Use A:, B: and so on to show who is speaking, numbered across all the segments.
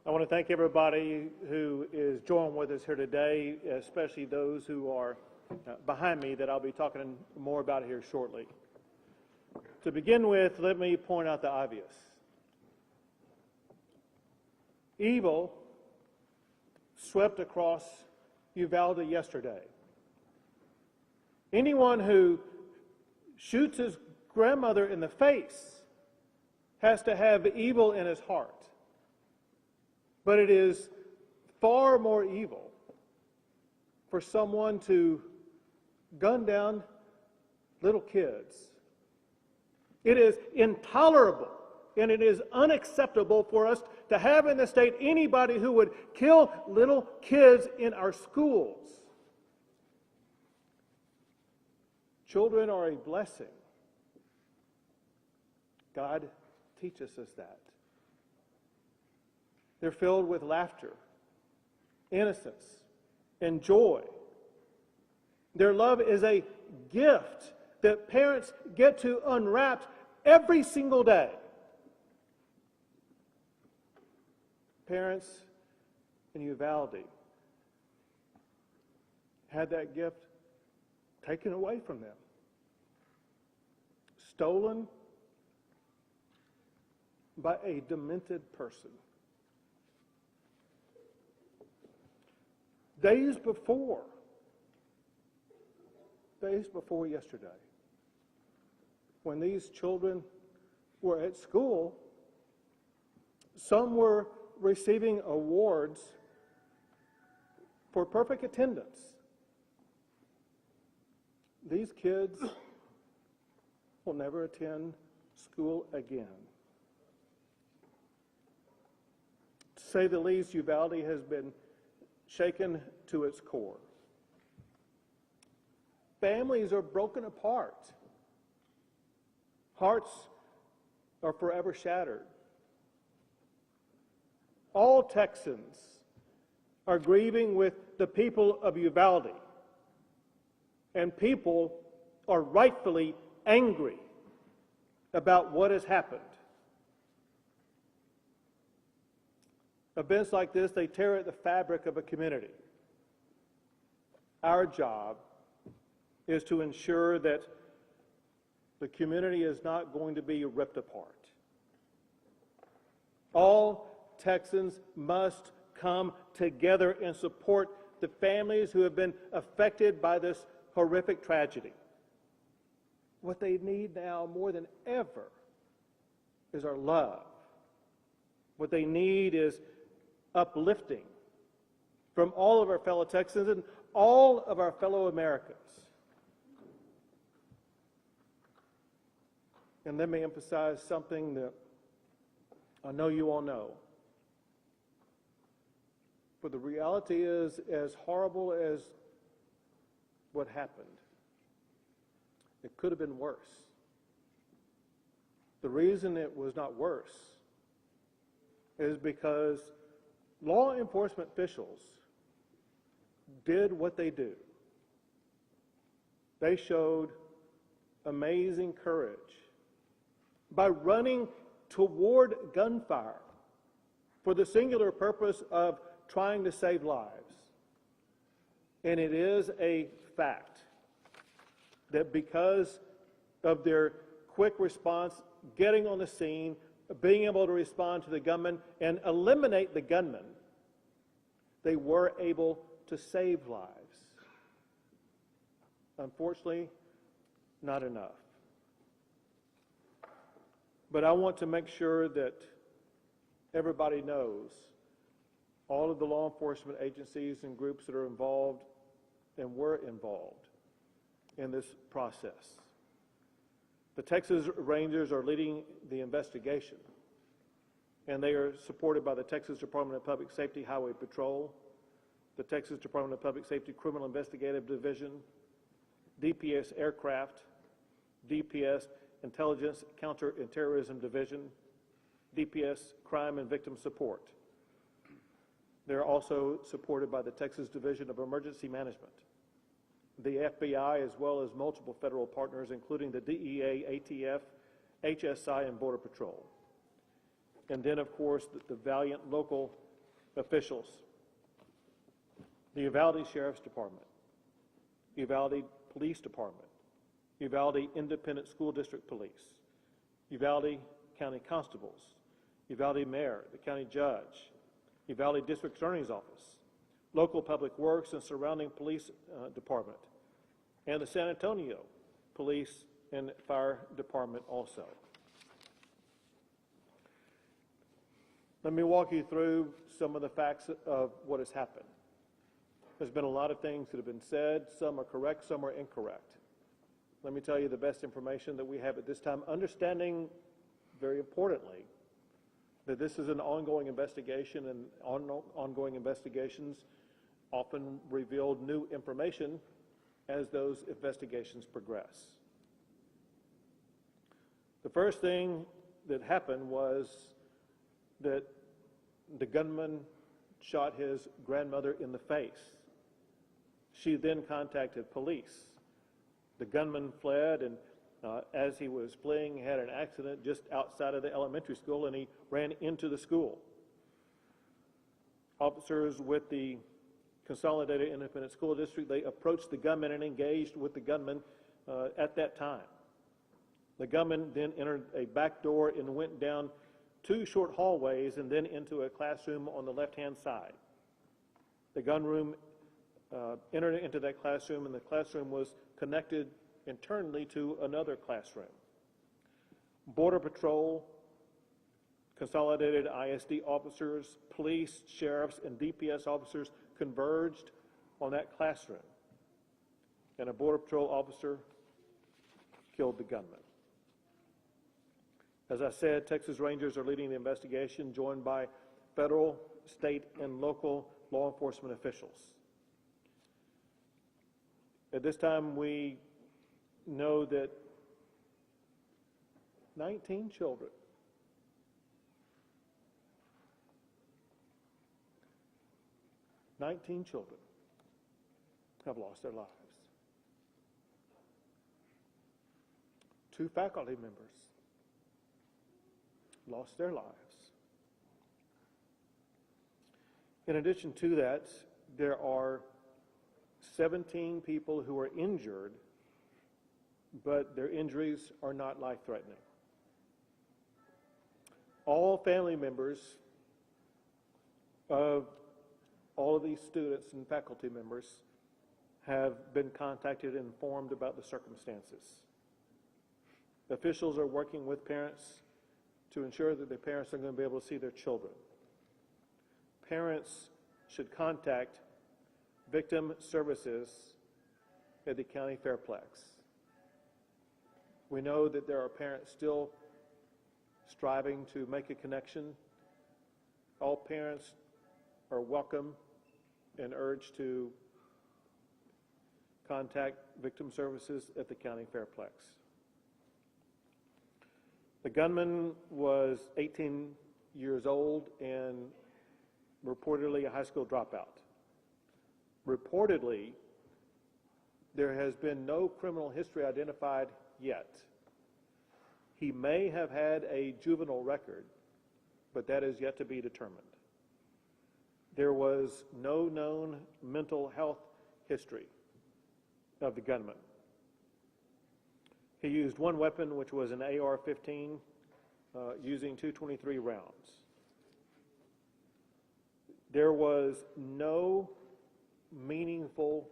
A: I want to thank everybody who is joining with us here today, especially those who are behind me that I'll be talking more about here shortly. To begin with, let me point out the obvious. Evil swept across Uvalde yesterday. Anyone who shoots his grandmother in the face has to have evil in his heart. But it is far more evil for someone to gun down little kids. It is intolerable and it is unacceptable for us to have in the state anybody who would kill little kids in our schools. Children are a blessing. God teaches us that. They're filled with laughter, innocence, and joy. Their love is a gift that parents get to unwrap every single day. Parents in Uvalde had that gift taken away from them, stolen by a demented person. Days before yesterday, when these children were at school, some were receiving awards for perfect attendance. These kids will never attend school again. To say the least, Uvalde has been shaken to its core. Families are broken apart. Hearts are forever shattered. All Texans are grieving with the people of Uvalde, and people are rightfully angry about what has happened. Events like this, they tear at the fabric of a community. Our job is to ensure that the community is not going to be ripped apart. All Texans must come together and support the families who have been affected by this horrific tragedy. What they need now more than ever is our love. What they need is uplifting from all of our fellow Texans and all of our fellow Americans. And let me emphasize something that I know you all know. But the reality is, as horrible as what happened, it could have been worse. The reason it was not worse is because law enforcement officials did what they do. They showed amazing courage by running toward gunfire for the singular purpose of trying to save lives. And it is a fact that because of their quick response, getting on the scene, being able to respond to the gunman and eliminate the gunman, they were able to save lives. Unfortunately, not enough. But I want to make sure that everybody knows, all of the law enforcement agencies and groups that are involved and were involved in this process. The Texas Rangers are leading the investigation, and they are supported by the Texas Department of Public Safety Highway Patrol, the Texas Department of Public Safety Criminal Investigative Division, DPS Aircraft, DPS Intelligence Counter and Terrorism Division, DPS Crime and Victim Support. They're also supported by the Texas Division of Emergency Management, the FBI, as well as multiple federal partners, including the DEA, ATF, HSI, and Border Patrol. And then, of course, the valiant local officials, the Uvalde Sheriff's Department, Uvalde Police Department, Uvalde Independent School District Police, Uvalde County Constables, Uvalde Mayor, the County Judge, Uvalde District Attorney's Office, local public works and surrounding police department, and the San Antonio Police and Fire Department also. Let me walk you through some of the facts of what has happened. There's been a lot of things that have been said. Some are correct, some are incorrect. Let me tell you the best information that we have at this time, understanding, very importantly, that this is an ongoing investigation, and ongoing investigations often reveal new information as those investigations progress. The first thing that happened was that the gunman shot his grandmother in the face. She then contacted police. The gunman fled, and as he was fleeing, he had an accident just outside of the elementary school, and he ran into the school. Officers with the Consolidated Independent School District, they approached the gunman and engaged with the gunman at that time. The gunman then entered a back door and went down 2 short hallways and then into a classroom on the left-hand side. The gunman entered into that classroom, and the classroom was connected internally to another classroom. Border Patrol, Consolidated ISD officers, police, sheriffs, and DPS officers converged on that classroom, and a Border Patrol officer killed the gunman. As I said, Texas Rangers are leading the investigation, joined by federal, state, and local law enforcement officials. At this time, we know that 19 children have lost their lives. 2 faculty members lost their lives. In addition to that, there are 17 people who are injured, but their injuries are not life-threatening. All family members of all of these students and faculty members have been contacted and informed about the circumstances. Officials are working with parents to ensure that their parents are going to be able to see their children. Parents should contact victim services at the county fairplex. We know that there are parents still striving to make a connection. All parents are welcome and urged to contact victim services at the county fairplex. The gunman was 18 years old and reportedly a high school dropout. Reportedly, there has been no criminal history identified yet. He may have had a juvenile record, but that is yet to be determined. There was no known mental health history of the gunman. He used one weapon, which was an AR-15, using 223 rounds. There was no meaningful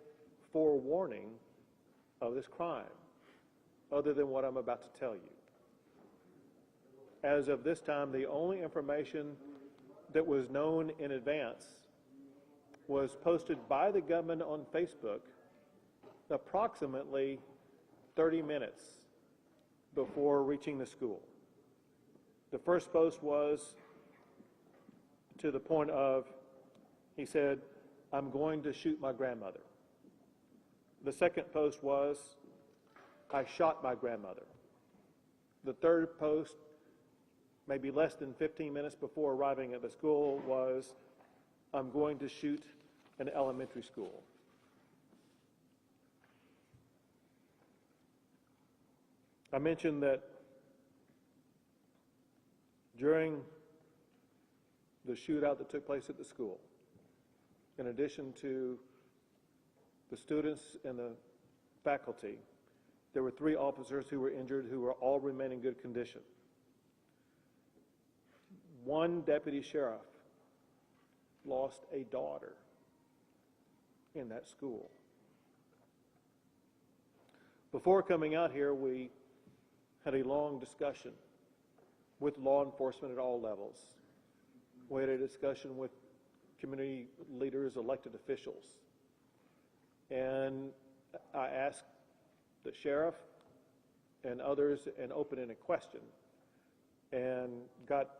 A: forewarning of this crime, other than what I'm about to tell you. As of this time, the only information that was known in advance was posted by the gunman on Facebook approximately 30 minutes before reaching the school. The first post was to the point of, he said, "I'm going to shoot my grandmother." The second post was, "I shot my grandmother." The third post, maybe less than 15 minutes before arriving at the school, was, "I'm going to shoot an elementary school." I mentioned that during the shootout that took place at the school, in addition to the students and the faculty, there were 3 officers who were injured who were all remain in good condition. 1 deputy sheriff lost a daughter in that school. Before coming out here, we had a long discussion with law enforcement at all levels. We had a discussion with community leaders, elected officials. And I asked the sheriff and others an open-ended question and got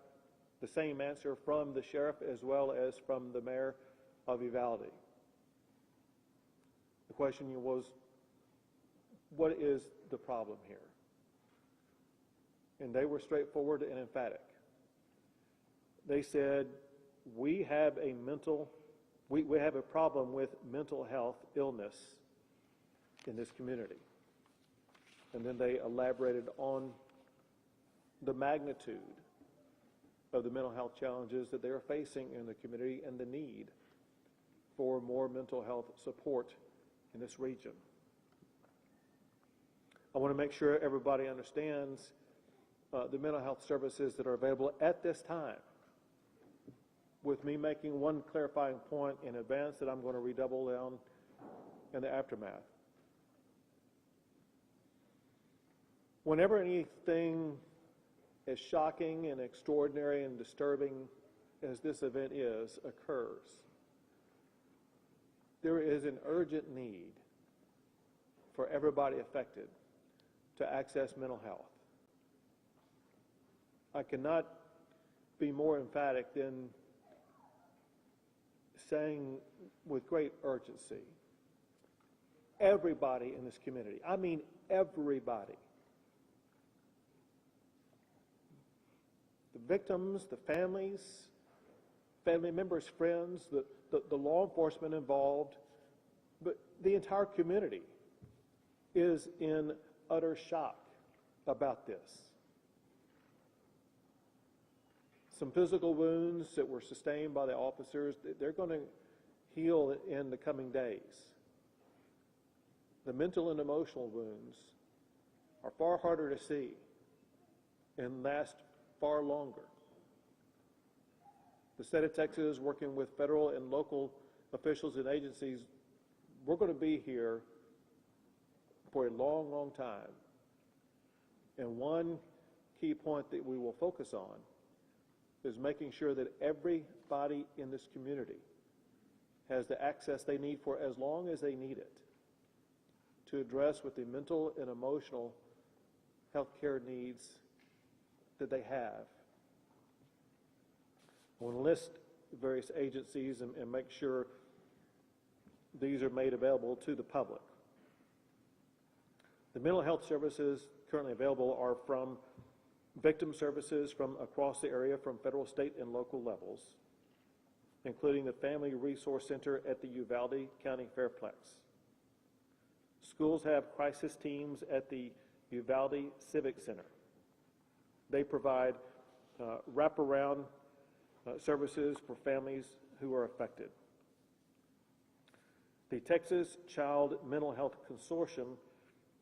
A: the same answer from the sheriff as well as from the mayor of Uvalde. The question was, what is the problem here? And they were straightforward and emphatic. They said, we have a problem with mental health illness in this community. And then they elaborated on the magnitude of the mental health challenges that they are facing in the community and the need for more mental health support in this region. I want to make sure everybody understands the mental health services that are available at this time, with me making one clarifying point in advance that I'm going to redouble down in the aftermath. Whenever anything as shocking and extraordinary and disturbing as this event occurs, there is an urgent need for everybody affected to access mental health. I cannot be more emphatic than saying with great urgency, everybody in this community, I mean everybody, the victims, the families, family members, friends, the law enforcement involved, but the entire community is in utter shock about this. Some physical wounds that were sustained by the officers, they're going to heal in the coming days. The mental and emotional wounds are far harder to see and last far longer. The state of Texas, working with federal and local officials and agencies, we're going to be here for a long, long time. And one key point that we will focus on is making sure that everybody in this community has the access they need for as long as they need it to address with the mental and emotional health care needs that they have. I want to list various agencies and make sure these are made available to the public. The mental health services currently available are from victim services from across the area from federal, state, and local levels, including the Family Resource Center at the Uvalde County Fairplex. Schools have crisis teams at the Uvalde Civic Center. They provide wraparound services for families who are affected. The Texas Child Mental Health Consortium,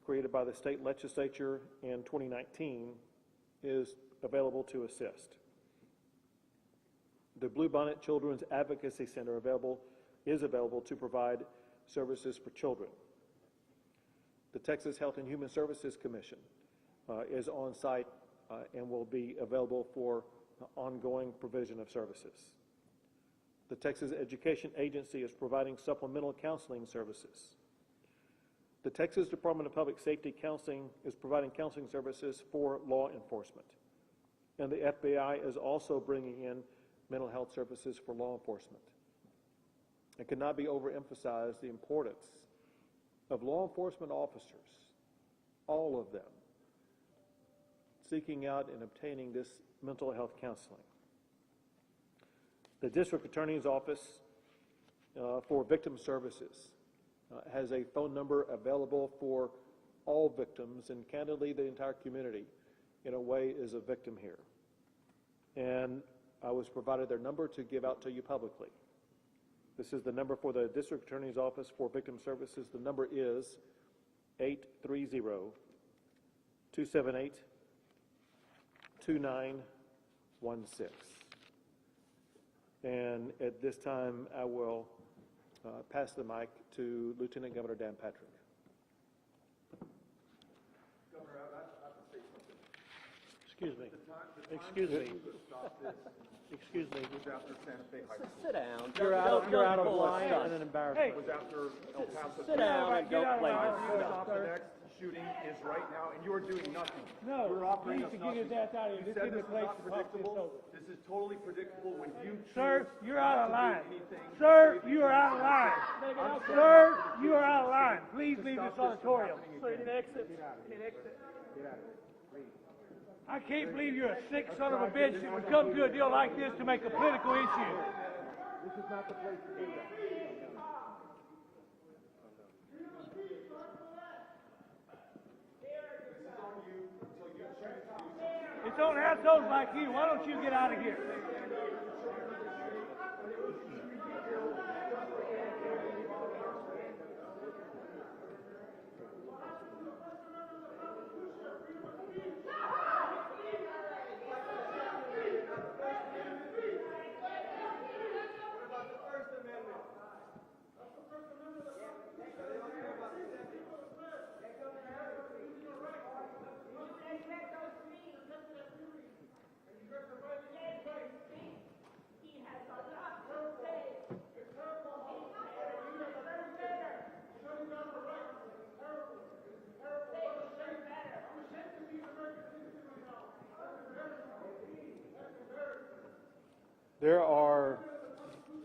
A: created by the state legislature in 2019, is available to assist. The Bluebonnet Children's Advocacy Center is available to provide services for children. The Texas Health and Human Services Commission is on site and will be available for ongoing provision of services. The Texas Education Agency is providing supplemental counseling services. The Texas Department of Public Safety Counseling is providing counseling services for law enforcement. And the FBI is also bringing in mental health services for law enforcement. It cannot be overemphasized the importance of law enforcement officers, all of them, seeking out and obtaining this mental health counseling. The District Attorney's Office for Victim Services has a phone number available for all victims, and candidly, the entire community, in a way, is a victim here. And I was provided their number to give out to you publicly. This is the number for the District Attorney's Office for Victim Services. The number is 830-278-2916. And at this time, I will pass the mic to Lieutenant Governor Dan Patrick.
B: Governor, I have to say something.
C: Excuse me.
B: The
C: Excuse me.
B: to stop this
C: Excuse me.
B: was after Santa Fe High School.
C: Sit down.
A: You're out of line
C: Hey,
A: and an embarrassment.
B: It was after El Paso.
C: sit down and don't play
B: Stop
C: this.
B: the next shooting is right now, and you are doing nothing.
D: No,
B: You're offering
D: please,
B: us
D: to get
B: nothing.
D: his ass out of here.
B: You
D: This
B: said
D: isn't
B: this
D: the
B: is
D: place
B: not
D: to talk this
B: predictable.
D: over.
B: This is totally predictable when you choose.
D: Sir, you're out of
B: not to
D: line.
B: do anything to
D: Sir,
B: save
D: you are out of line.
B: I'm
D: Sir,
B: sorry.
D: you are out of line. Please
B: To
D: leave
B: stop
D: this auditorium.
B: from
D: Sir,
B: happening
D: you
B: again.
D: need exit. I can't believe you're a sick son of a bitch that would come to a deal like this to make a political issue.
B: This is not the place to do that.
D: It's on assholes like you. Why don't you get out of here?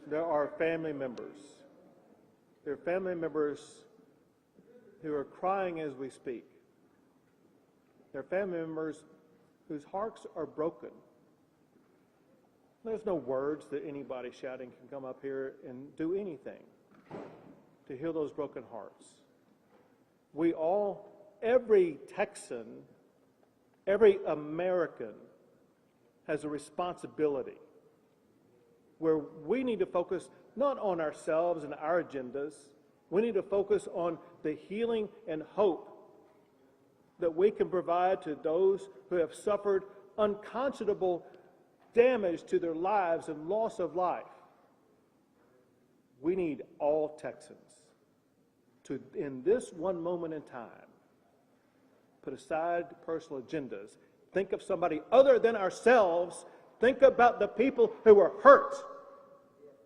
A: There are family members. There are family members who are crying as we speak. There are family members whose hearts are broken. There's no words that anybody shouting can come up here and do anything to heal those broken hearts. We all, every Texan, every American has a responsibility where we need to focus not on ourselves and our agendas. We need to focus on the healing and hope that we can provide to those who have suffered unconscionable damage to their lives and loss of life. We need all Texans to, in this one moment in time, put aside personal agendas, think of somebody other than ourselves, think about the people who are hurt,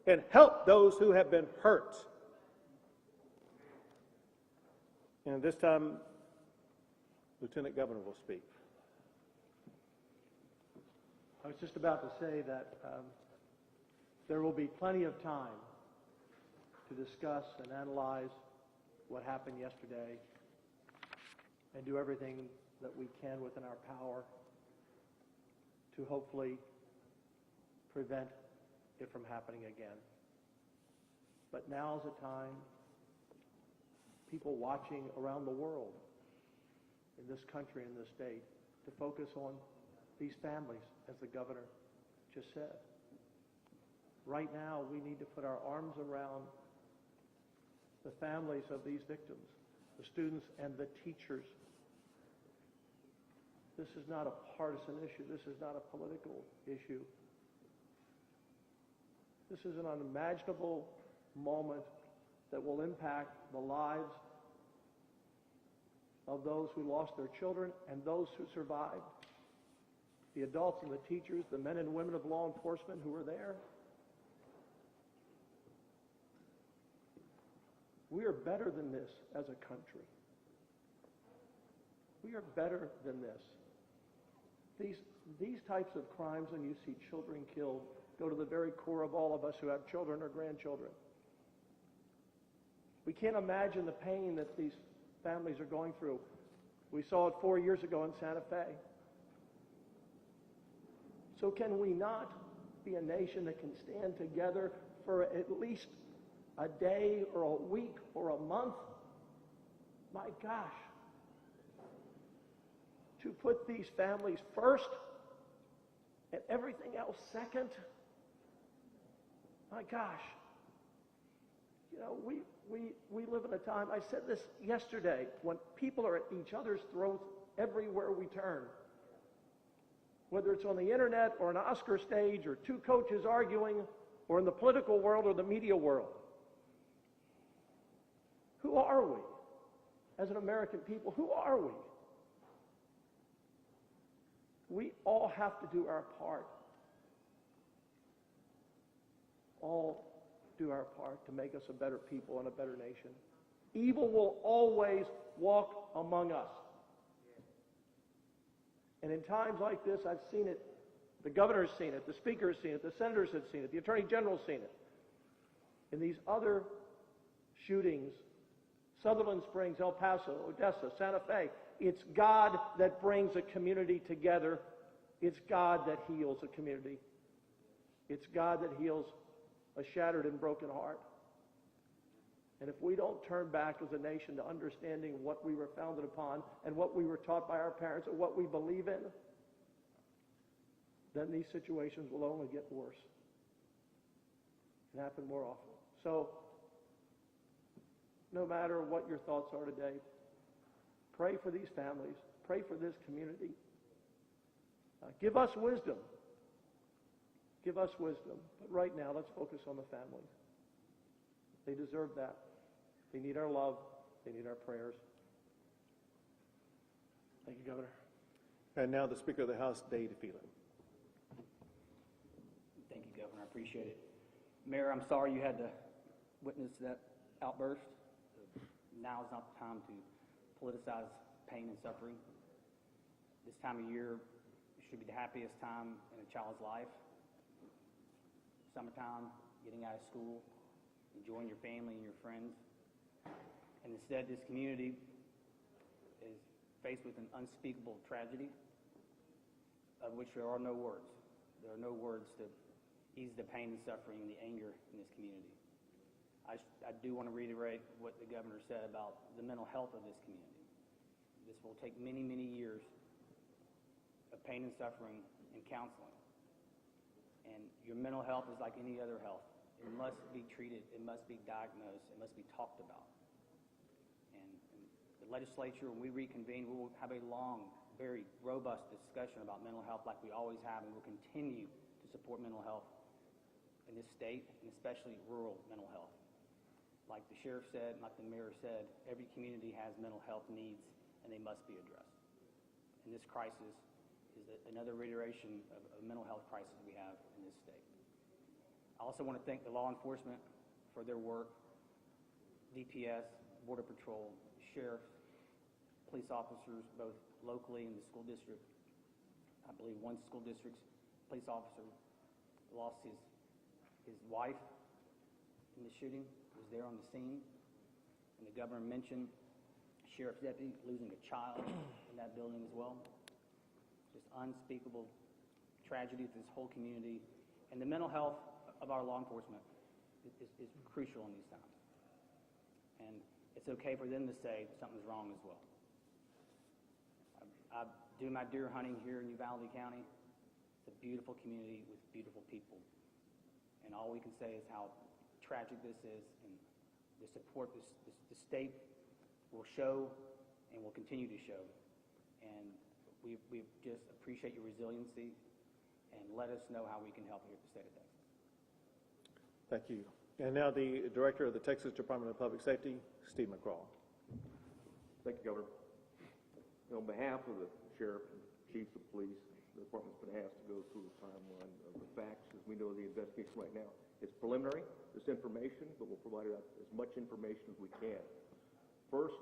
A: and help those who have been hurt. And this time, Lieutenant Governor will speak.
C: I was just about to say that there will be plenty of time to discuss and analyze what happened yesterday and do everything that we can within our power to hopefully prevent it from happening again. But now's the time, people watching around the world, in this country, in this state, to focus on these families, as the governor just said. Right now, we need to put our arms around the families of these victims, the students and the teachers. This is not a partisan issue. This is not a political issue. This is an unimaginable moment that will impact the lives of those who lost their children and those who survived. The adults and the teachers, the men and women of law enforcement who were there. We are better than this as a country. We are better than this. These types of crimes, when you see children killed, go to the very core of all of us who have children or grandchildren. We can't imagine the pain that these families are going through. We saw it 4 years ago in Santa Fe. So can we not be a nation that can stand together for at least a day or a week or a month? My gosh. To put these families first and everything else second, my gosh, you know, we live in a time, I said this yesterday, when people are at each other's throats everywhere we turn. Whether it's on the internet or an Oscar stage or two coaches arguing or in the political world or the media world. Who are we as an American people? Who are we? We all have to do our part. All do our part to make us a better people and a better nation. Evil will always walk among us. And in times like this, I've seen it. The governor's seen it. The speaker's seen it. The senators have seen it. The attorney general's seen it. In these other shootings, Sutherland Springs, El Paso, Odessa, Santa Fe, it's God that brings a community together. It's God that heals a community. It's God that heals a shattered and broken heart. And if we don't turn back as a nation to understanding what we were founded upon and what we were taught by our parents and what we believe in, then these situations will only get worse and happen more often. So, no matter what your thoughts are today, pray for these families, pray for this community. Give us wisdom. Give us wisdom. But right now, let's focus on the families. They deserve that. They need our love. They need our prayers. Thank you, Governor.
A: And now the Speaker of the House, Dade Phelan.
E: Thank you, Governor. I appreciate it. Mayor, I'm sorry you had to witness that outburst. Now is not the time to politicize pain and suffering. This time of year should be the happiest time in a child's life. Summertime, getting out of school, enjoying your family and your friends. And instead, this community is faced with an unspeakable tragedy of which there are no words. There are no words to ease the pain and suffering and the anger in this community. I do want to reiterate what the governor said about the mental health of this community. This will take many, many years of pain and suffering and counseling. And your mental health is like any other health. It must be treated, it must be diagnosed, it must be talked about. And the legislature, when we reconvene, we will have a long, very robust discussion about mental health like we always have, and we'll continue to support mental health in this state, and especially rural mental health. Like the sheriff said, like the mayor said, every community has mental health needs, and they must be addressed. And this crisis is another reiteration of a mental health crisis we have in this state. I also want to thank the law enforcement for their work, DPS, Border Patrol, sheriffs, police officers, both locally in the school district. I believe one school district's police officer lost his wife in the shooting, was there on the scene. And the governor mentioned sheriff's deputy losing a child in that building as well. Just unspeakable tragedy to this whole community. And the mental health of our law enforcement is crucial in these times. And it's okay for them to say something's wrong as well. I do my deer hunting here in Uvalde County. It's a beautiful community with beautiful people. And all we can say is how tragic this is, and the support the state will show and will continue to show. And we just appreciate your resiliency, and let us know how we can help here at the state of Texas.
A: Thank you. And now the Director of the Texas Department of Public Safety, Steve McCraw.
F: Thank you, Governor. On behalf of the sheriff and chiefs of police, the department's been asked to go through the timeline of the facts as we know the investigation right now. It's preliminary, this information, but we'll provide as much information as we can. First,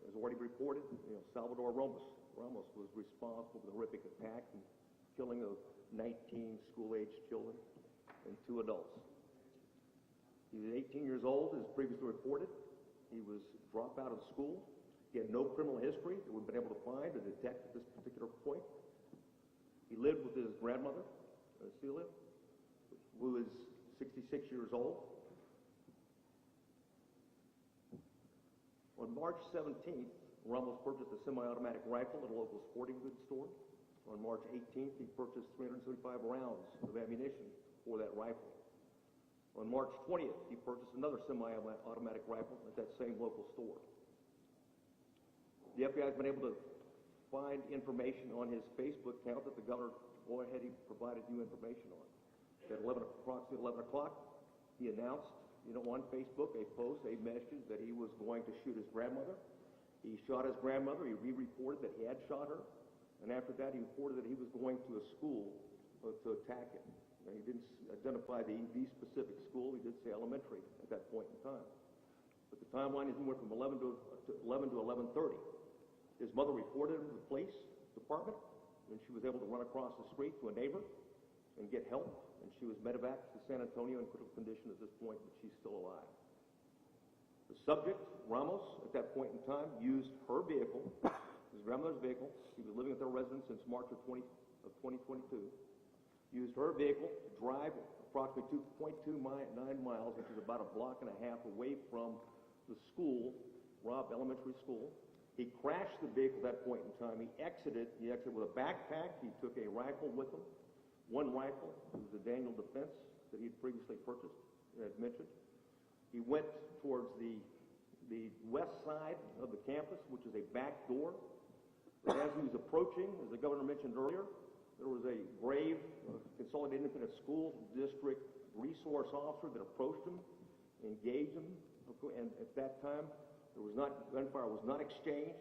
F: as already reported, Salvador Ramos was responsible for the horrific attack and killing of 19 school-aged children and 2 adults. He was 18 years old, as previously reported. He was dropped out of school. He had no criminal history that we've been able to find or detect at this particular point. He lived with his grandmother, Celia, who is 66 years old. On March 17th, Ramos purchased a semi-automatic rifle at a local sporting goods store. On March 18th, he purchased 375 rounds of ammunition for that rifle. On March 20th, he purchased another semi-automatic rifle at that same local store. The FBI has been able to find information on his Facebook account that the governor already provided new information on. At approximately 11 o'clock, he announced, on Facebook, a post, a message that he was going to shoot his grandmother. He shot his grandmother. He re-reported that he had shot her. And after that, he reported that he was going to a school to attack it. Now, he didn't identify the specific school. He did say elementary at that point in time. But the timeline is he went from 11 to 11:30. His mother reported him to the police department, and she was able to run across the street to a neighbor and get help. And she was medevaced to San Antonio in critical condition at this point, but she's still alive. The subject, Ramos, at that point in time, used her vehicle, his grandmother's vehicle. He was living at their residence since March of 2022. Used her vehicle to drive approximately 2.29 miles, which is about a block and a half away from the school, Robb Elementary School. He crashed the vehicle at that point in time. He exited with a backpack. He took a rifle with him. One rifle, it was a Daniel Defense that he had previously purchased, as mentioned. He went towards the west side of the campus, which is a back door. But as he was approaching, as the governor mentioned earlier, there was a brave Consolidated Independent School District resource officer that approached him, engaged him, and at that time, gunfire was not exchanged,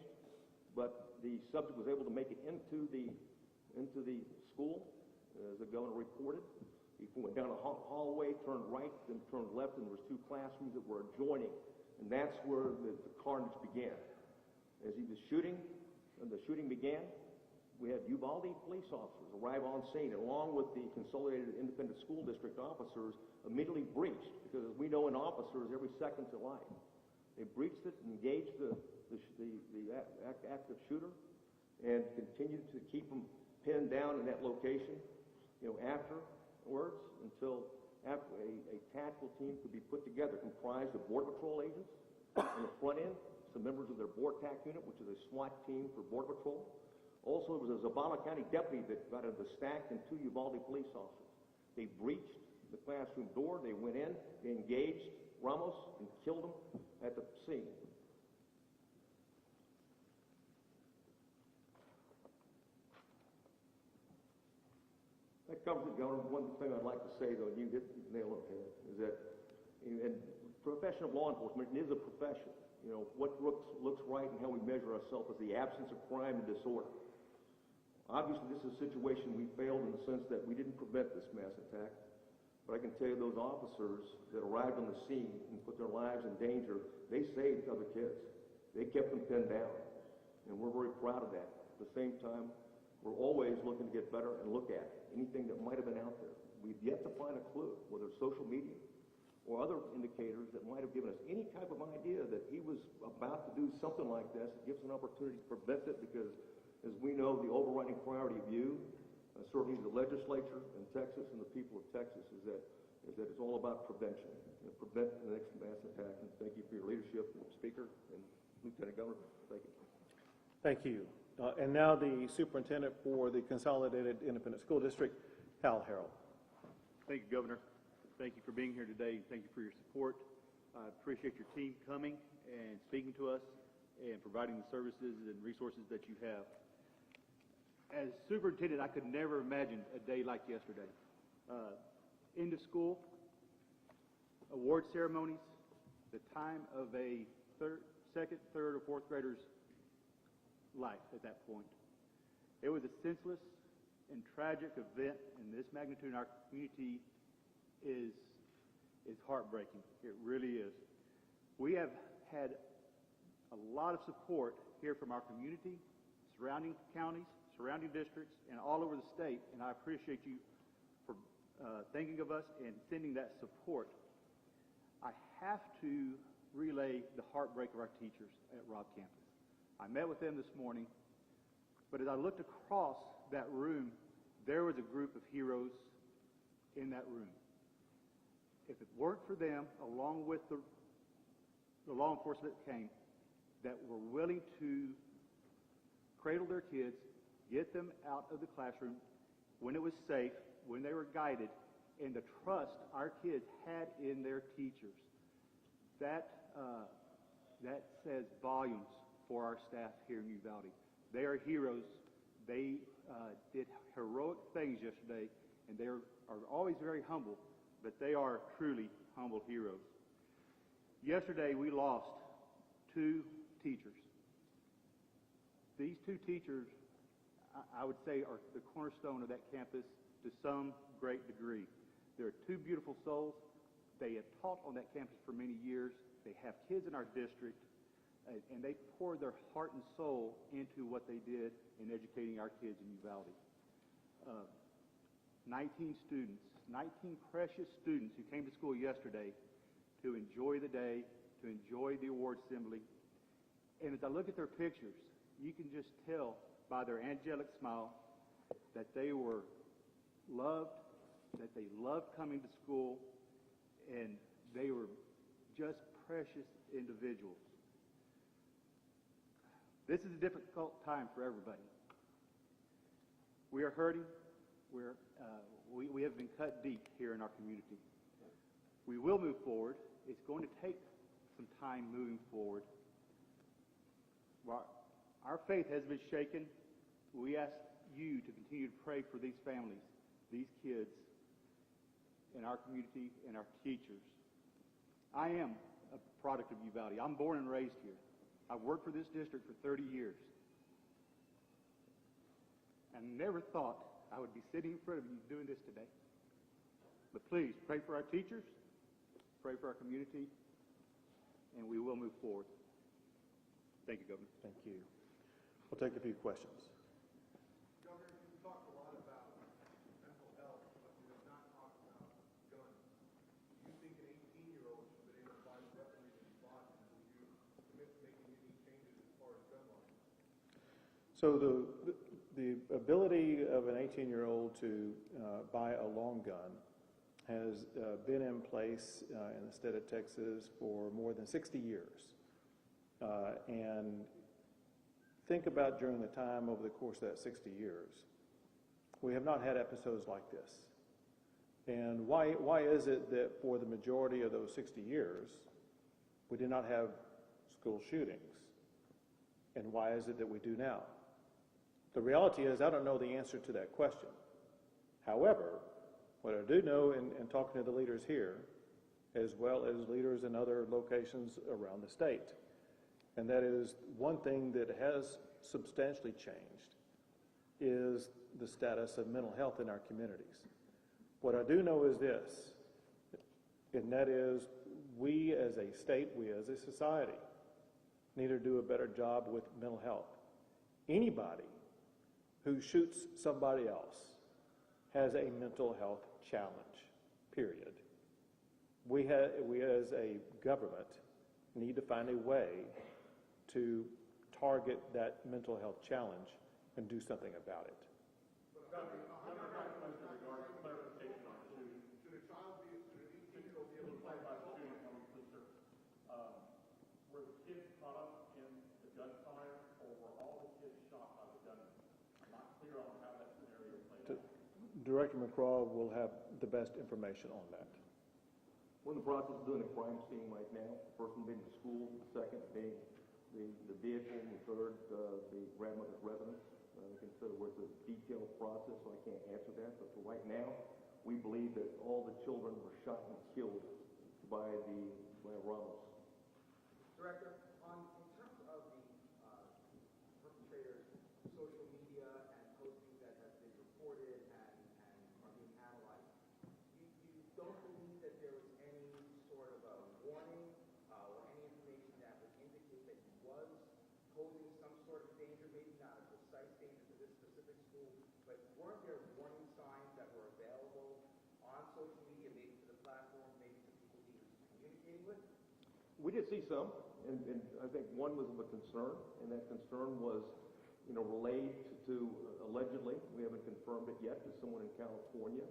F: but the subject was able to make it into the school, as the governor reported. He went down a hallway, turned right, then turned left, and there was two classrooms that were adjoining, and that's where the carnage began. As he was shooting, and the shooting began, we had Uvalde police officers arrive on scene, and along with the Consolidated Independent School District officers, immediately breached, because as we know in officers, every second's a life. They breached it, engaged the active shooter, and continued to keep him pinned down in that location, afterwards, until after a tactical team could be put together, comprised of Border Patrol agents on the front end, some members of their BORTAC unit, which is a SWAT team for Border Patrol. Also, there was a Zabala County deputy that got into the stack, and two Uvalde police officers. They breached the classroom door. They went in, they engaged Ramos, and killed him at the scene. That covers it, Governor. One thing I'd like to say, though, you hit the nail on the head, is that in profession of law enforcement, it is a profession. What looks right and how we measure ourselves is the absence of crime and disorder. Obviously, this is a situation we failed in the sense that we didn't prevent this mass attack. But I can tell you those officers that arrived on the scene and put their lives in danger, they saved other kids. They kept them pinned down. And we're very proud of that. At the same time, we're always looking to get better and look at anything that might have been out there. We've yet to find a clue, whether it's social media or other indicators that might have given us any type of idea that he was about to do something like this. It gives us an opportunity to prevent it because, as we know, the overriding priority of you, certainly the legislature in Texas and the people of Texas, is that it's all about prevention. Prevent the next mass attack. And thank you for your leadership, Speaker and Lieutenant Governor. Thank you.
A: Thank you. And now the Superintendent for the Consolidated Independent School District, Hal Harrell.
G: Thank you, Governor. Thank you for being here today. Thank you for your support. I appreciate your team coming and speaking to us and providing the services and resources that you have. As superintendent, I could never imagine a day like yesterday. Into school, award ceremonies, the time of a second, third, or fourth grader's life at that point. It was a senseless and tragic event, and this magnitude in our community is heartbreaking. It really is. We have had a lot of support here from our community, surrounding counties, surrounding districts, and all over the state, and I appreciate you for thinking of us and sending that support. I have to relay the heartbreak of our teachers at Robb campus. I met with them this morning, but as I looked across that room, there was a group of heroes in that room. If it weren't for them, along with the law enforcement that came, that were willing to cradle their kids, get them out of the classroom when it was safe, when they were guided, and the trust our kids had in their teachers. That says volumes for our staff here in Uvalde. They are heroes. They did heroic things yesterday, and they are always very humble, but they are truly humble heroes. Yesterday, we lost 2 teachers. These 2 teachers, I would say, are the cornerstone of that campus to some great degree. They're 2 beautiful souls. They have taught on that campus for many years. They have kids in our district, and they poured their heart and soul into what they did in educating our kids in Uvalde. 19 students, 19 precious students who came to school yesterday to enjoy the day, to enjoy the award assembly. And as I look at their pictures, you can just tell by their angelic smile that they were loved, that they loved coming to school, and they were just precious individuals. This is a difficult time for everybody. We are hurting. We have been cut deep here in our community. We will move forward. It's going to take some time moving forward. While our faith has been shaken, we ask you to continue to pray for these families, these kids, in our community, and our teachers. I am a product of Uvalde. I'm born and raised here. I've worked for this district for 30 years. I never thought I would be sitting in front of you doing this today. But please, pray for our teachers, pray for our community, and we will move forward. Thank you, Governor.
A: Thank you. We'll take a few questions.
B: Governor, you talked a lot about mental health, but you have not talked about guns. Do you think an 18-year-old should be able to buy weaponry that he bought, and would you commit to making any changes as far as gun laws?
A: So the ability of an 18-year-old to buy a long gun has been in place in the state of Texas for more than 60 years. And think about during the time over the course of that 60 years, we have not had episodes like this. And why is it that for the majority of those 60 years, we did not have school shootings? And why is it that we do now? The reality is I don't know the answer to that question. However, what I do know in talking to the leaders here, as well as leaders in other locations around the state, and that is one thing that has substantially changed is the status of mental health in our communities. What I do know is this, and that is we as a state, we as a society, need to do a better job with mental health. Anybody who shoots somebody else has a mental health challenge, period. We as a government need to find a way to target that mental health challenge and do something about it.
G: Were the kids caught up in the gunfire, or were all the kids shot by the gunman? I'm not clear on how that scenario played out.
A: Director McCraw will have the best information on that.
F: We're in the process of doing a crime scene right now. The first one being the school, the second being the vehicle, and the third, the grandmother's residence. Consider it's a detailed process, so I can't answer that. But for right now, we believe that all the children were shot and killed by Ramos.
B: Director, in terms of the perpetrators' social media and postings that have been reported and are being analyzed, you don't believe that there was any sort of a warning or any information that would indicate that he was posing some sort of danger, maybe not a precise danger to this specific school, but weren't there warning signs that were available on social media, maybe to the platform, maybe to people he was communicating with?
F: We did see some, and I think one was of a concern, and that concern was, relayed to allegedly, we haven't confirmed it yet, to someone in California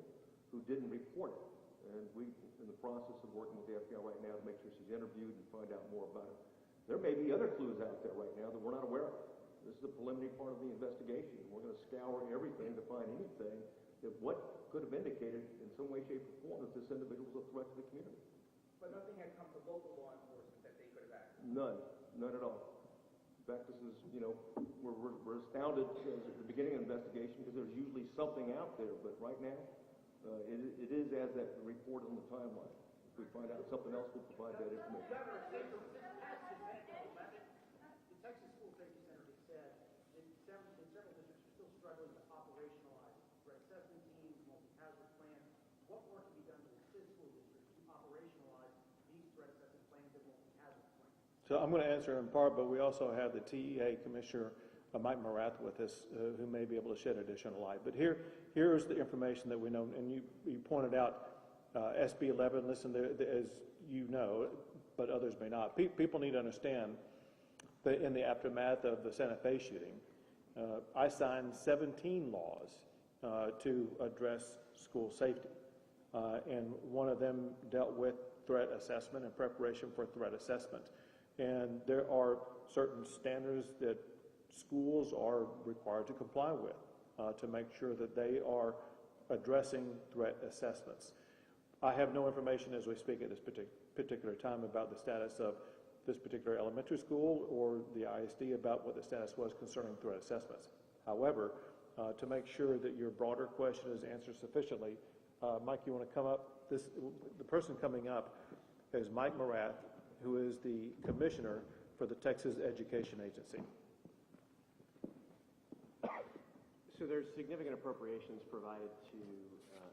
F: who didn't report it. And we're in the process of working with the FBI right now to make sure she's interviewed and find out more about it. There may be other clues out there right now that we're not aware of. This is the preliminary part of the investigation. We're going to scour everything to find anything that what could have indicated in some way, shape, or form that this individual was a threat to the community.
B: But nothing had come to local law enforcement that they could have acted?
F: None at all. In fact, this is, we're astounded at the beginning of the investigation because there's usually something out there, but right now, it is as that report on the timeline. If we find out something else, we'll provide that information.
B: The Texas School Safety Center has said that several districts are still struggling to operationalize threat assessment teams, multi-hazard plans. What more can be done to assist school districts to operationalize these threat assessment plans and multi-hazard plans?
A: So I'm going to answer in part, but we also have the TEA Commissioner, Mike Morath, with us, who may be able to shed additional light. But here's the information that we know, and you pointed out SB 11. Listen, as you know, but others may not. People need to understand that in the aftermath of the Santa Fe shooting, I signed 17 laws to address school safety, and one of them dealt with threat assessment and preparation for threat assessment. And there are certain standards that schools are required to comply with to make sure that they are addressing threat assessments. I have no information as we speak at this particular time about the status of this particular elementary school or the ISD about what the status was concerning threat assessments. However, to make sure that your broader question is answered sufficiently, Mike, you want to come up? The person coming up is Mike Morath, who is the commissioner for the Texas Education Agency.
H: So there's significant appropriations provided to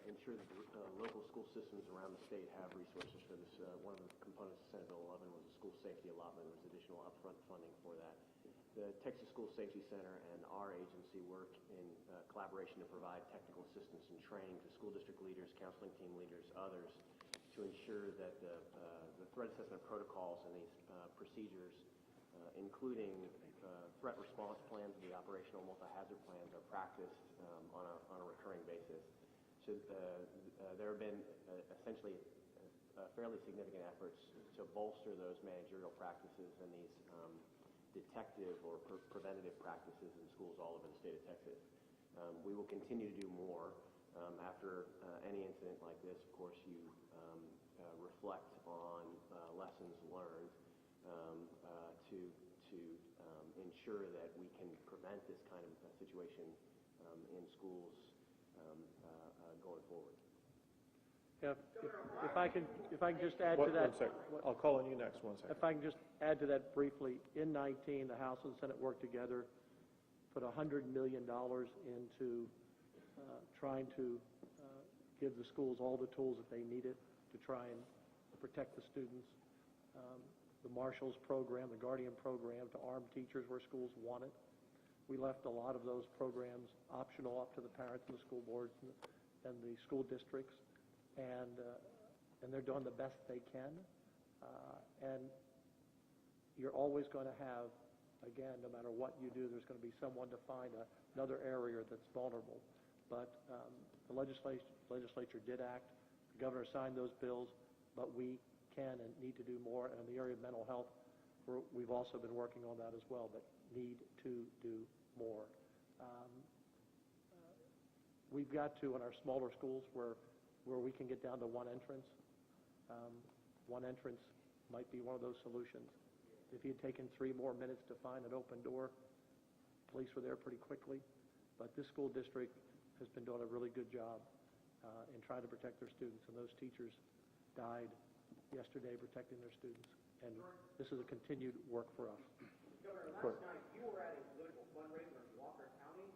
H: ensure that the local school systems around the state have resources for this. One of the components of Senate Bill 11 was a school safety allotment. There was additional upfront funding for that. The Texas School Safety Center and our agency work in collaboration to provide technical assistance and training to school district leaders, counseling team leaders, others, to ensure that the threat assessment protocols and these procedures, including threat response plans and the operational multi-hazard plans, are practiced on a recurring basis. So there have been essentially fairly significant efforts to bolster those managerial practices and these detective or preventative practices in schools all over the state of Texas. We will continue to do more. After any incident like this, of course, you reflect on lessons learned to ensure that we can prevent this kind of situation in schools going forward.
C: Yeah, if I can just add to that.
A: One second. I'll call on you next. 1 second.
C: If I can just add to that briefly, in 19, the House and Senate worked together, put $100 million into trying to give the schools all the tools that they needed to try and protect the students. The Marshals program, the Guardian program to arm teachers where schools want it. We left a lot of those programs optional up to the parents and the school boards and the school districts, and they're doing the best they can. And you're always going to have, again, no matter what you do, there's going to be someone to find another area that's vulnerable. But the legislature did act. The governor signed those bills, but we can and need to do more. And in the area of mental health, we've also been working on that as well, but need to do more. We've got to, in our smaller schools, where we can get down to one entrance might be one of those solutions. If you'd taken 3 more minutes to find an open door, police were there pretty quickly. But this school district has been doing a really good job in trying to protect their students, and those teachers died yesterday protecting their students. And this is a continued work for us.
B: Governor, last night you were at a political fundraiser in Walker County.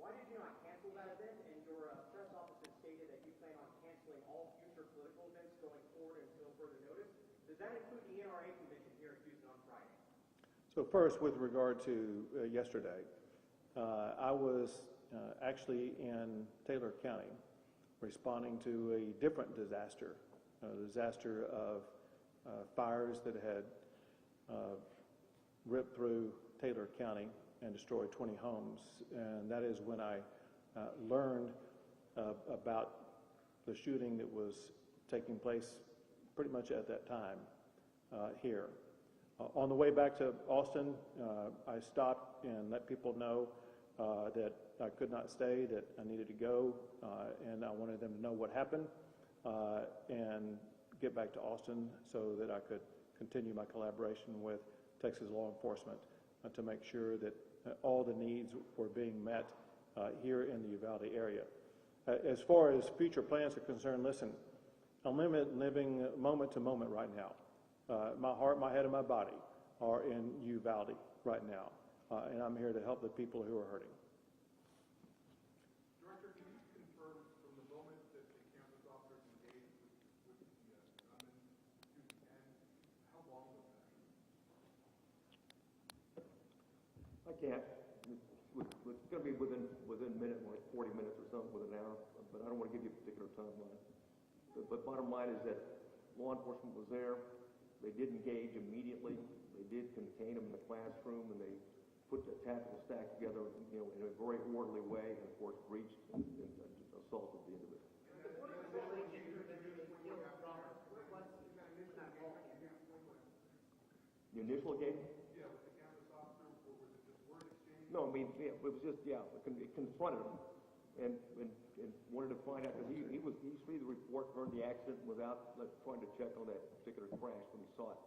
B: Why did you not cancel that event? And your press office has stated that you plan on canceling all future political events going forward until further notice. Does that include the NRA convention here in Houston on Friday?
A: So first, with regard to yesterday, I was actually in Taylor County responding to a different disaster, a disaster of fires that had ripped through Taylor County and destroyed 20 homes. And that is when I learned about the shooting that was taking place pretty much at that time here. On the way back to Austin, I stopped and let people know that I could not stay, that I needed to go, and I wanted them to know what happened and get back to Austin so that I could continue my collaboration with Texas law enforcement to make sure that all the needs were being met here in the Uvalde area. As far as future plans are concerned, listen, I'm living moment to moment right now. My heart, my head, and my body are in Uvalde right now, and I'm here to help the people who are hurting.
I: Director, can you confirm from the moment that the campus officers engaged with the gunman to the end, how long was that?
F: I can't. It's going to be within a minute, like 40 minutes or something, within an hour, but I don't want to give you a particular timeline. But bottom line is that law enforcement was there. They did engage immediately. They did contain them in the classroom, and they put the tactical stack together, in a very orderly way, and of course breached and assaulted the individual. The initial engagement?
I: Yeah, with the campus officer, or was it just word exchange?
F: No, I mean, yeah, it was just, it confronted him and wanted to find out, because he received the report, heard the accident without trying to check on that particular crash when he saw it.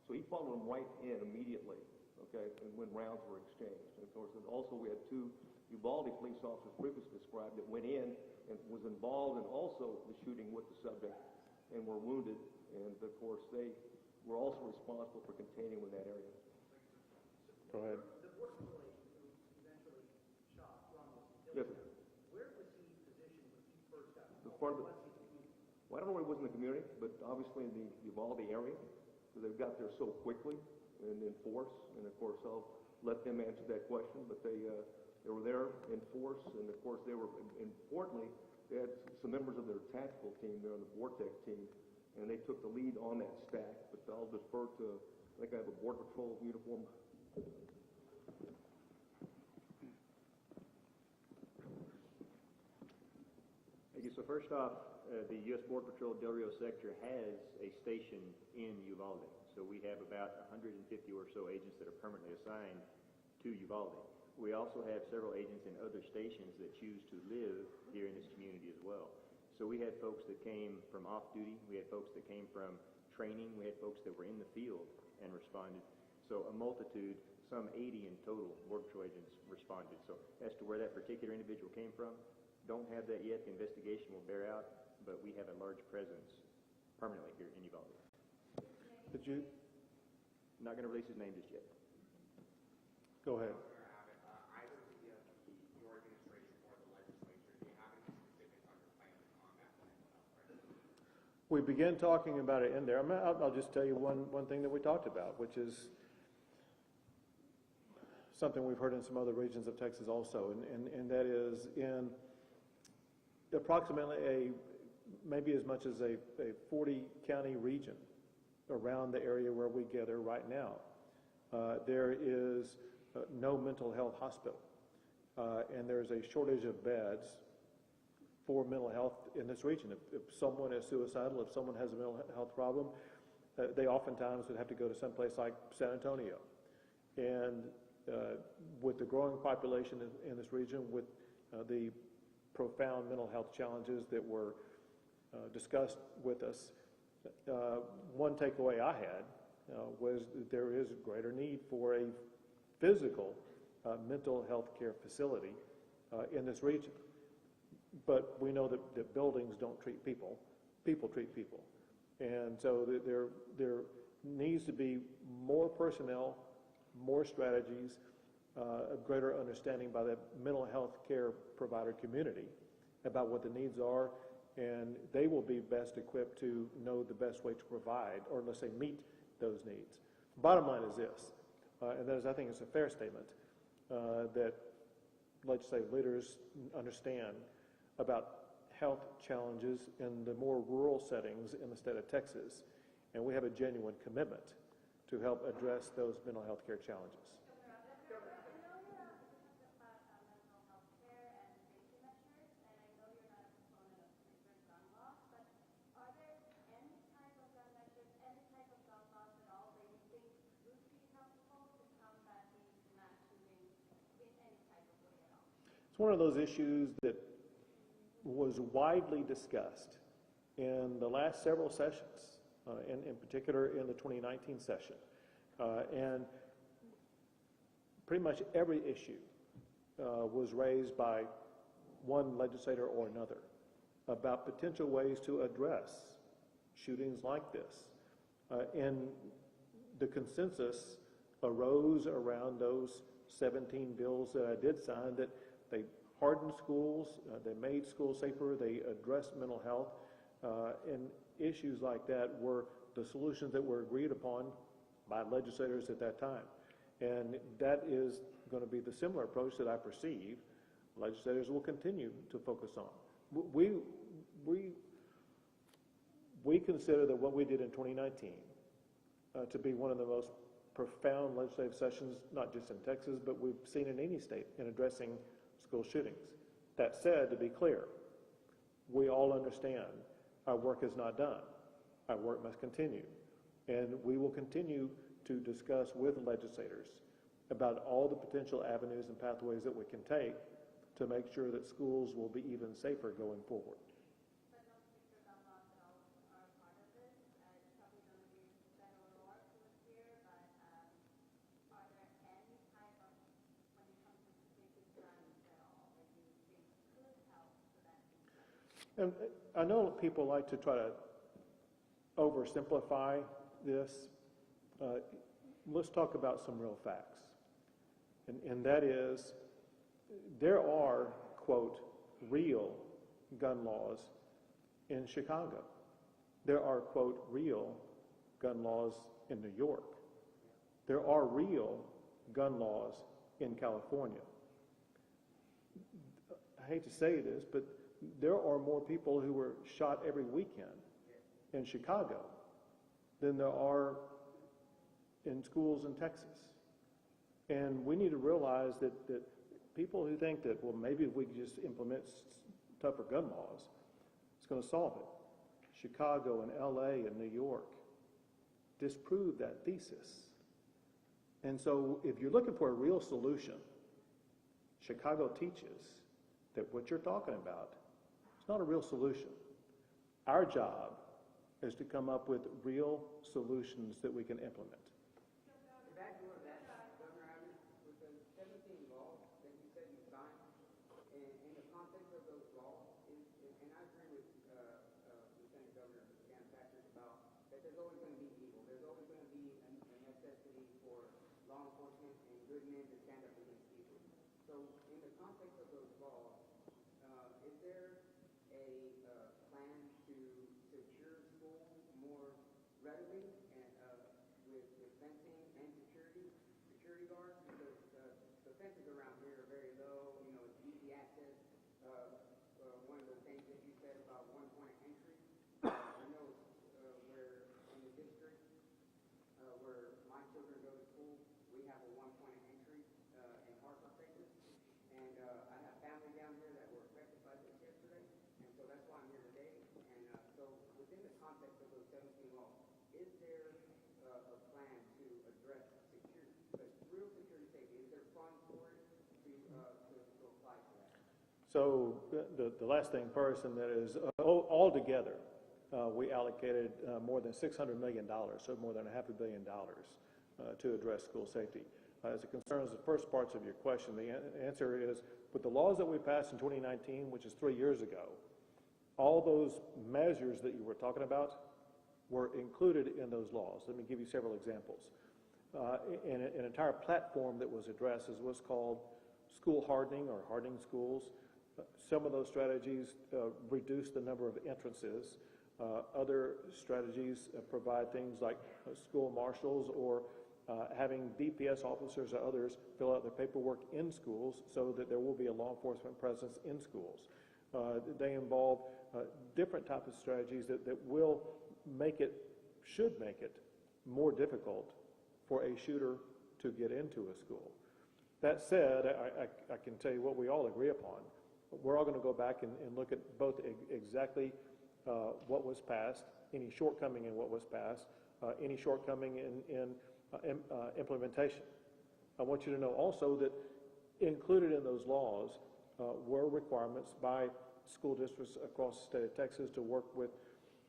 F: So he followed him right in immediately, okay, and when rounds were exchanged. And of course, and also we had two Uvalde police officers previously described that went in and was involved in also the shooting with the subject and were wounded. And of course, they were also responsible for containing in that area.
A: Go ahead.
B: The border patrol agent who eventually shot Ramos,
F: Yes, sir.
B: where was he positioned when he first got
F: The
B: called?
F: part of the, well, I don't know where he was in the community, but obviously in the Uvalde area, because they've got there so quickly and in force. And of course, I'll let them answer that question. But they were there in force, and of course, they were importantly, they had some members of their tactical team there on the Vortex team, and they took the lead on that stack. But I'll defer to, I think I have a Border Patrol uniform.
J: Thank you. So first off, the U.S. Border Patrol Del Rio sector has a station in Uvalde. So we have about 150 or so agents that are permanently assigned to Uvalde. We also have several agents in other stations that choose to live here in this community as well. So we had folks that came from off-duty. We had folks that came from training. We had folks that were in the field and responded. So a multitude, some 80 in total, Border Patrol agents responded. So as to where that particular individual came from, don't have that yet. The investigation will bear out, but we have a large presence permanently here in Uvalde.
A: Did you?
J: Not going to release his name just yet.
A: Go ahead.
I: Either your administration or the legislature, do you have any specifics on your plan to combat mental health?
A: We began talking about it in there. I'll just tell you one thing that we talked about, which is something we've heard in some other regions of Texas also, and that is in approximately maybe as much as a 40-county region around the area where we gather right now. There is no mental health hospital, and there's a shortage of beds for mental health in this region. If someone is suicidal, if someone has a mental health problem, they oftentimes would have to go to someplace like San Antonio. And with the growing population in this region, with the profound mental health challenges that were discussed with us, one takeaway I had was that there is greater need for a physical mental health care facility in this region. But we know that buildings don't treat people, people treat people. And so there needs to be more personnel, more strategies, a greater understanding by the mental health care provider community about what the needs are, and they will be best equipped to know the best way to provide, or let's say meet those needs. Bottom line is this, and that is, I think it's a fair statement, that legislative leaders understand about health challenges in the more rural settings in the state of Texas, and we have a genuine commitment to help address those mental health care challenges. one of those issues that was widely discussed in the last several sessions, in particular in the 2019 session. And pretty much every issue was raised by one legislator or another about potential ways to address shootings like this. And the consensus arose around those 17 bills that I did sign, that they hardened schools, they made schools safer, they addressed mental health, and issues like that were the solutions that were agreed upon by legislators at that time. And that is going to be the similar approach that I perceive legislators will continue to focus on. We consider that what we did in 2019 to be one of the most profound legislative sessions, not just in Texas, but we've seen in any state in addressing school shootings. That said, to be clear, we all understand our work is not done. Our work must continue. And we will continue to discuss with legislators about all the potential avenues and pathways that we can take to make sure that schools will be even safer going forward. And I know people like to try to oversimplify this. Let's talk about some real facts. And that is, there are, quote, real gun laws in Chicago. There are, quote, real gun laws in New York. There are real gun laws in California. I hate to say this, but there are more people who were shot every weekend in Chicago than there are in schools in Texas. And we need to realize that people who think that, well, maybe if we could just implement tougher gun laws, it's going to solve it. Chicago and LA and New York disprove that thesis. And so if you're looking for a real solution, Chicago teaches that what you're talking about is not a real solution. Our job is to come up with real solutions that we can implement.
B: Back to that, Governor Abbott, with the 17 laws that you said you signed, in the context of those laws, and I agree with Lieutenant Governor Dan Patrick about that there's always going to be evil. There's always going to be a necessity for law enforcement and good men to stand up against evil. So in the context of those laws, is there a plan to secure schools more readily and with fencing and security guards? Because the fences around here are very low, it's easy access. One of the things that you said about one point of entry, I know where in the district where my children go to school, we have a one point of entry in Harper, Texas. And I have family down here that were affected by this yesterday, and so that's why I'm here today. And so within the context of those 17 laws, is there a plan to address security, but real security safety? Is there funds for it to apply to that?
A: So the last thing first, and that is altogether, we allocated more than $600 million, so more than $500 million to address school safety. As it concerns the first parts of your question, the answer is, with the laws that we passed in 2019, which is 3 years ago, all those measures that you were talking about were included in those laws. Let me give you several examples. An entire platform that was addressed is what's called school hardening or hardening schools. Some of those strategies reduce the number of entrances. Other strategies provide things like school marshals or having DPS officers or others fill out their paperwork in schools so that there will be a law enforcement presence in schools. They involve different types of strategies that should make it more difficult for a shooter to get into a school. That said, I can tell you what we all agree upon. We're all going to go back and look at both exactly what was passed, any shortcoming in what was passed, any shortcoming in implementation. I want you to know also that included in those laws were requirements by school districts across the state of Texas to work with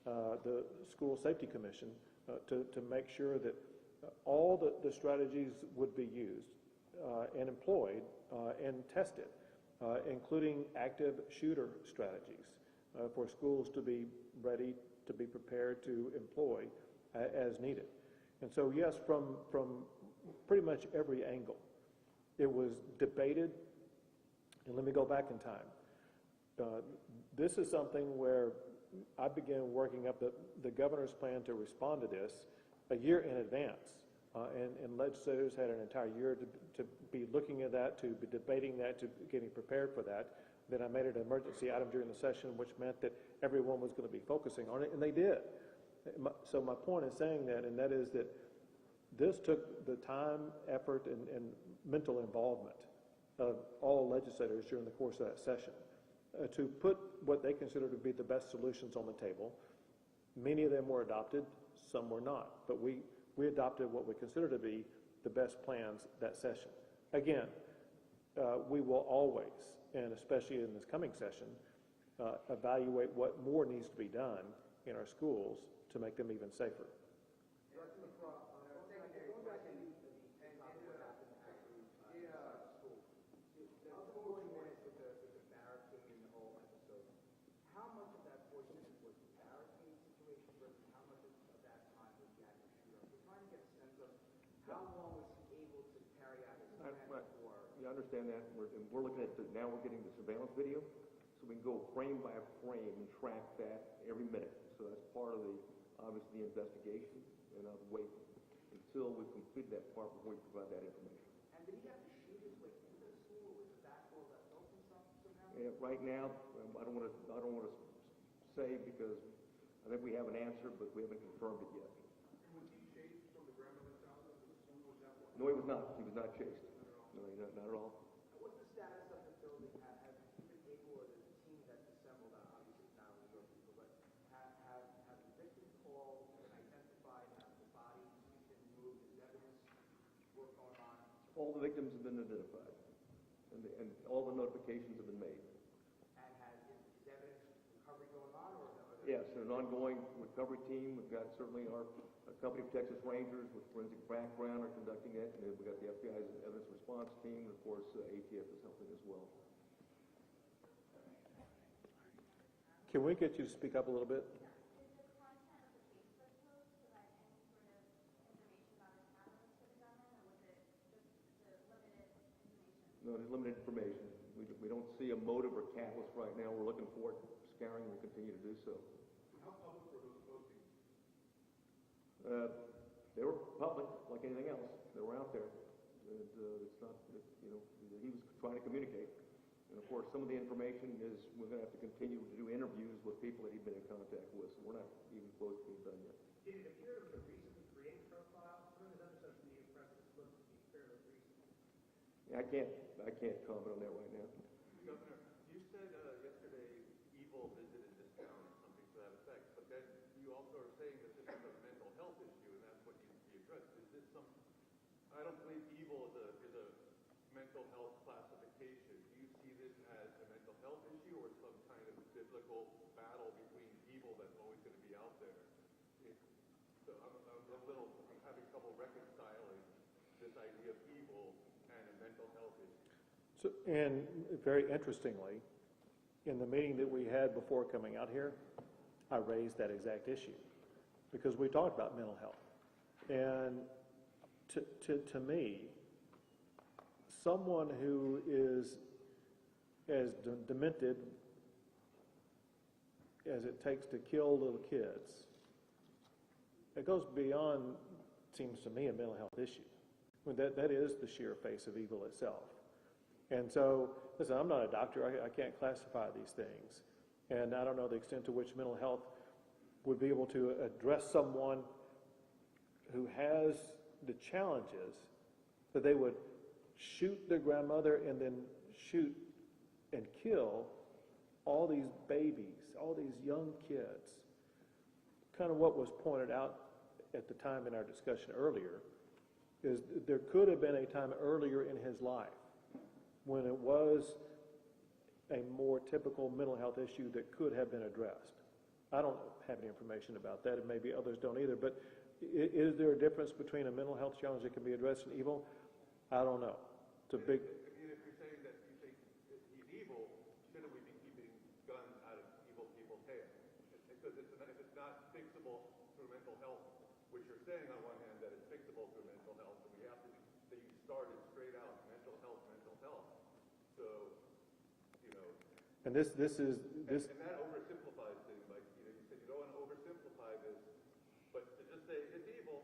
A: the School Safety Commission to make sure that all the strategies would be used and employed and tested, including active shooter strategies for schools to be ready, to be prepared to employ as needed. And so, yes, from pretty much every angle, it was debated. And let me go back in time. This is something where I began working up the governor's plan to respond to this a year in advance. And legislators had an entire year to be looking at that, to be debating that, to getting prepared for that. Then I made it an emergency item during the session, which meant that everyone was going to be focusing on it, and they did. So my point is saying that, and that is that this took the time, effort, and mental involvement of all legislators during the course of that session to put what they consider to be the best solutions on the table. Many of them were adopted, some were not, but we adopted what we consider to be the best plans that session. Again, we will always, and especially in this coming session, evaluate what more needs to be done in our schools to make them even safer.
F: I understand that. We're looking at now we're getting the surveillance video, so we can go frame by frame and track that every minute. So that's part of obviously the investigation, and I'll wait until we complete that part before we provide that information.
B: And did he have to shoot his way into the school, or was the back door left open somehow?
F: Yeah, right now, I don't want to say because I think we have an answer, but we haven't confirmed it yet.
I: Was he chased from the grandmother's house into the school? Was that what?
F: No, he was not. He was not chased. No, not at all.
B: What's the status of the building? Have you been able, or the team that's assembled, obviously it's not only your people, but have the victims called, been identified, have the bodies been moved, is evidence work going on?
F: All the victims have been identified, and all the notifications have been made.
B: And is evidence recovery going on, or?
F: Yes, an ongoing recovery team. We've got certainly our company of Texas Rangers with forensic background are conducting it, and we've got the FBI's evidence response team, and of course ATF is helping as well.
A: Can we get you to speak up a little bit?
F: No, there's limited information. We don't see a motive or catalyst right now. We're looking for it. Scouring will continue to do so.
I: How public were those postings?
F: They were public, like anything else. They were out there. And, it's not, he was trying to communicate. And of course, some of the information is we're going to have to continue to do interviews with people that he'd been in contact with. So we're not even close to being done yet.
B: Did it appear it was a recently created profile? Some of his other stuff in the press looks to be fairly recent.
F: Yeah, I can't comment on that right now.
I: Governor, you said yesterday evil visited this town or something to that effect, but then you also are saying that this is a mental health issue, and that's what needs to be addressed. Is this I don't believe evil is a mental health classification. Do you see this as a mental health issue or some kind of biblical battle between evil that's always going to be out there? So I'm having trouble reconciling this idea of evil and a mental health issue.
A: So, and very interestingly, in the meeting that we had before coming out here, I raised that exact issue because we talked about mental health. And to me, someone who is as demented as it takes to kill little kids, it goes beyond, seems to me, a mental health issue. I mean, that is the sheer face of evil itself. And so, listen, I'm not a doctor. I can't classify these things. And I don't know the extent to which mental health would be able to address someone who has the challenges that they would shoot their grandmother and then shoot and kill all these babies, all these young kids. Kind of what was pointed out at the time in our discussion earlier is there could have been a time earlier in his life when it was a more typical mental health issue that could have been addressed. I don't have any information about that, and maybe others don't either, but is there a difference between a mental health challenge that can be addressed and evil? I don't know. It's a big...
I: I mean, if you're saying that you think he's evil, shouldn't we be keeping guns out of evil people's hands? Because if it's not fixable through mental health, which you're saying on one hand that it's fixable through mental health, and we have to, that you started straight out, mental health. So, you know...
A: And this is...
I: And that oversimplifies things. Like, you know, you said you don't want to oversimplify this, but to just say it's evil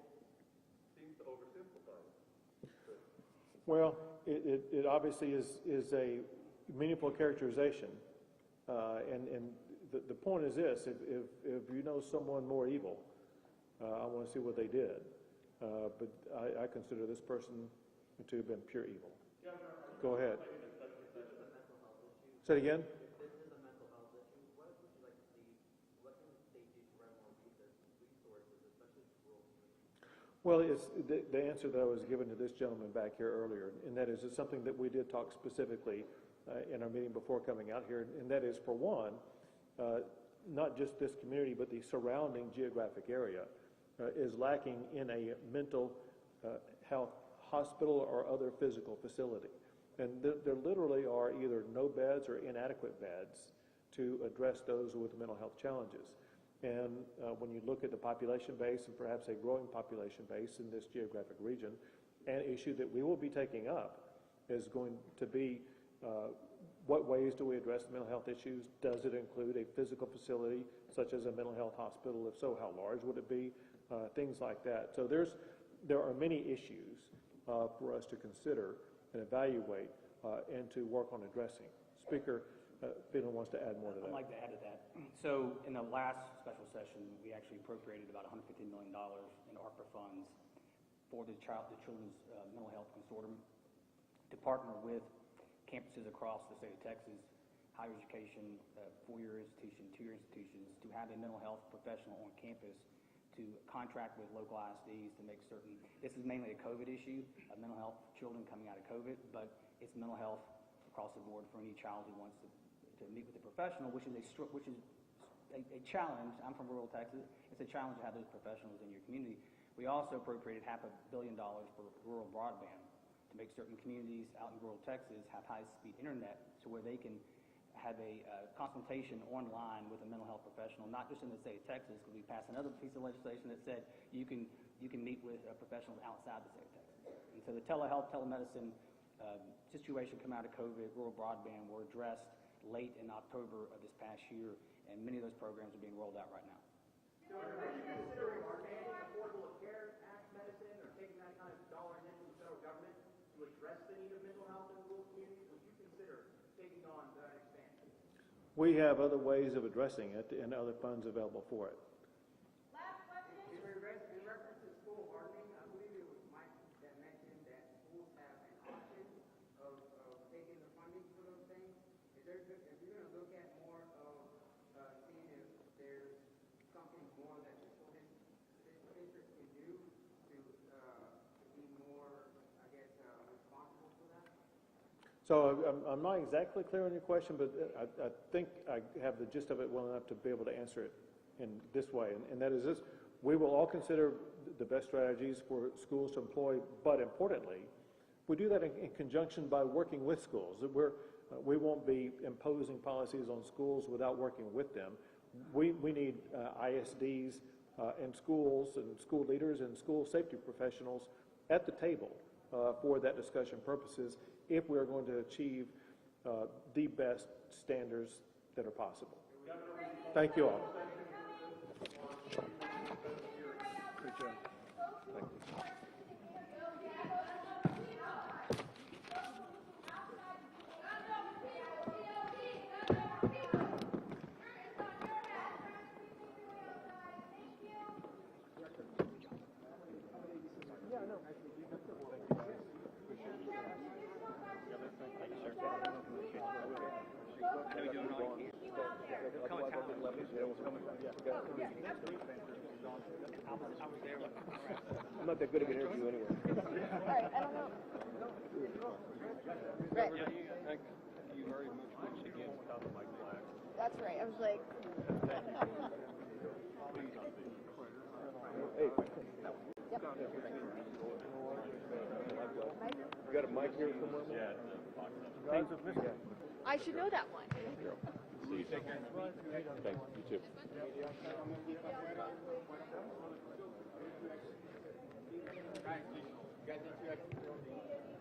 I: seems to oversimplify it. So,
A: Well, it obviously is a meaningful characterization, and the point is this: if you know someone more evil, I want to see what they did. But I consider this person to have been pure evil. Go ahead. Say it again.
B: If this is a mental health issue, what would you like to see? What can the state do to provide more resources, especially for rural communities?
A: Well, it's the answer that I was given to this gentleman back here earlier, and that is it's something that we did talk specifically in our meeting before coming out here, and that is, for one, not just this community, but the surrounding geographic area is lacking in a mental health hospital or other physical facility. And there literally are either no beds or inadequate beds to address those with mental health challenges. And when you look at the population base, and perhaps a growing population base in this geographic region, an issue that we will be taking up is going to be what ways do we address mental health issues? Does it include a physical facility such as a mental health hospital? If so, how large would it be? Things like that. So there are many issues for us to consider and evaluate and to work on addressing. Speaker Phelan wants to add more to that.
E: I'd like to add to that. So in the last special session, we actually appropriated about $150 million in ARPA funds for the Children's Mental Health Consortium to partner with campuses across the state of Texas, higher education, four-year institution, two-year institutions, to have a mental health professional on campus to contract with local ISDs to make certain, this is mainly a COVID issue, of mental health for children coming out of COVID, but it's mental health across the board for any child who wants to meet with a professional, which is a challenge. I'm from rural Texas. It's a challenge to have those professionals in your community. We also appropriated $500 million for rural broadband to make certain communities out in rural Texas have high-speed internet, so where they can have a consultation online with a mental health professional, not just in the state of Texas, because we passed another piece of legislation that said you can meet with professionals outside the state of Texas. And so the telehealth, telemedicine situation come out of COVID, rural broadband were addressed late in October of this past year, and many of those programs are being rolled out right now.
B: So are you considering expanding Affordable Care Act medicine or taking that kind of dollars in from the federal government to address the need of mental health in rural communities? Would you consider taking on that expansion?
A: We have other ways of addressing it and other funds available for it.
B: In reference to school hardening, I believe it was Mike that mentioned that schools have an option of taking the funding for those things. If you're going to look at more of seeing if there's something more that the school district can do to be more, I guess, responsible for that?
A: So I'm not exactly clear on your question, but I think I have the gist of it well enough to be able to answer it in this way, and that is this: we will all consider the best strategies for schools to employ, but importantly, we do that in conjunction by working with schools. We won't be imposing policies on schools without working with them. We need ISDs and schools and school leaders and school safety professionals at the table for that discussion purposes if we are going to achieve the best standards that are possible. Thank you all. Good job. Thank you.
F: I'm not that good at an interview anyway.
K: Right, I don't know.
I: Yeah, you very much once again.
K: That's right. I was like,
F: You got a mic here somewhere? Yeah.
K: I should know that one.
F: Thanks, you too.
B: Guys, you guys need to